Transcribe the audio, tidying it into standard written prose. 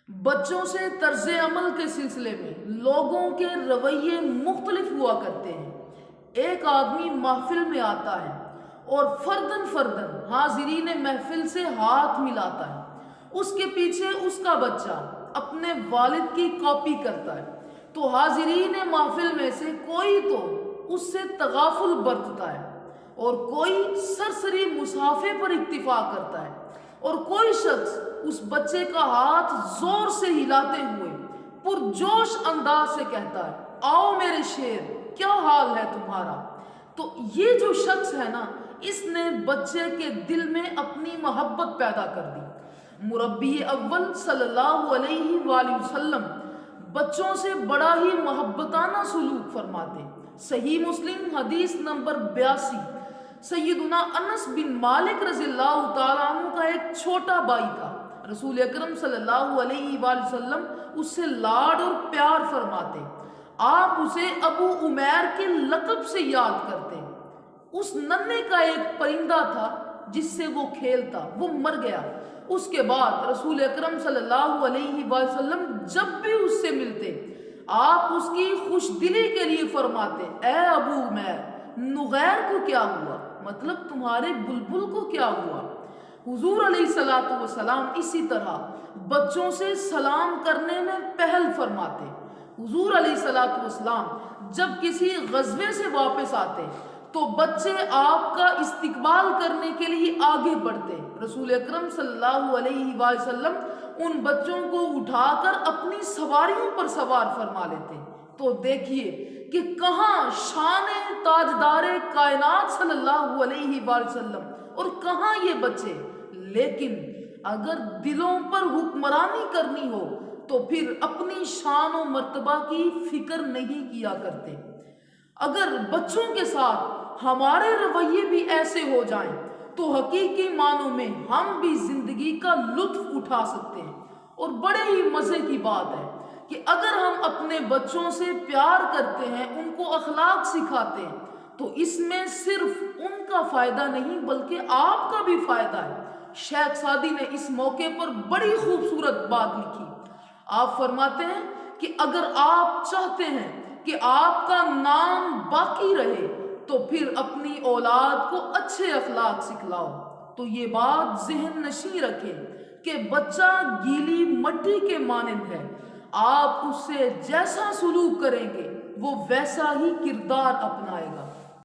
بچوں سے طرز عمل کے سلسلے میں لوگوں کے رویے مختلف ہوا کرتے ہیں۔ ایک آدمی محفل میں آتا ہے اور فردن فردن حاضرین محفل سے ہاتھ ملاتا ہے۔ اس کے پیچھے اس کا بچہ اپنے والد کی کاپی کرتا ہے، تو حاضرین محفل میں سے کوئی تو اس سے تغافل برتتا ہے اور کوئی سرسری مصافحے پر اکتفا کرتا ہے، اور کوئی شخص اس بچے کا ہاتھ زور سے ہلاتے ہوئے پرجوش انداز سے کہتا ہے، آؤ میرے شیر، کیا حال ہے تمہارا؟ تو یہ جو شخص ہے نا، اس نے بچے کے دل میں اپنی محبت پیدا کر دی۔ مربی اول صلی اللہ علیہ وآلہ وسلم بچوں سے بڑا ہی محبتانہ سلوک فرماتے۔ صحیح مسلم حدیث نمبر 82۔ سیدنا انس بن مالک رضی اللہ تعالیٰ عنہ کا ایک چھوٹا بھائی تھا۔ رسول اکرم صلی اللہ علیہ وآلہ وسلم اس سے لاڈ اور پیار فرماتے۔ آپ اسے ابو عمیر کے لقب سے یاد کرتے۔ اس ننھے کا ایک پرندہ تھا جس سے وہ کھیلتا، وہ مر گیا۔ اس کے بعد رسول اکرم صلی اللہ علیہ وآلہ وسلم جب بھی اس سے ملتے، آپ اس کی خوش دلی کے لیے فرماتے، اے ابو عمیر، نغیر کو کیا ہوا؟ مطلب تمہارے بلبل کو کیا ہوا؟ حضور علیہ الصلوۃ والسلام اسی طرح بچوں سے سلام کرنے میں پہل فرماتے۔ حضور علیہ الصلوۃ والسلام جب کسی غزوے سے واپس آتے تو بچے آپ کا استقبال کرنے کے لیے آگے بڑھتے۔ رسول اکرم صلی اللہ علیہ وآلہ وسلم ان بچوں کو اٹھا کر اپنی سواریوں پر سوار فرما لیتے۔ تو دیکھیے کہ کہاں شان تاجدار کائنات صلی اللہ علیہ وآلہ وسلم اور کہاں یہ بچے۔ لیکن اگر دلوں پر حکمرانی کرنی ہو تو پھر اپنی شان و مرتبہ کی فکر نہیں کیا کرتے۔ اگر بچوں کے ساتھ ہمارے رویے بھی ایسے ہو جائیں تو حقیقی معنوں میں ہم بھی زندگی کا لطف اٹھا سکتے ہیں۔ اور بڑے ہی مزے کی بات ہے کہ اگر ہم اپنے بچوں سے پیار کرتے ہیں، ان کو اخلاق سکھاتے ہیں، تو اس میں صرف ان کا فائدہ نہیں بلکہ آپ کا بھی فائدہ ہے۔ شیخ سعدی نے اس موقع پر بڑی خوبصورت بات لکھی۔ آپ فرماتے ہیں کہ اگر آپ چاہتے ہیں کہ آپ کا نام باقی رہے تو پھر اپنی اولاد کو اچھے اخلاق سکھلاؤ۔ تو یہ بات ذہن نشین رکھیں کہ بچہ گیلی مٹی کے مانند ہے، آپ اس سے جیسا سلوک کریں گے وہ ویسا ہی کردار اپنائے گا۔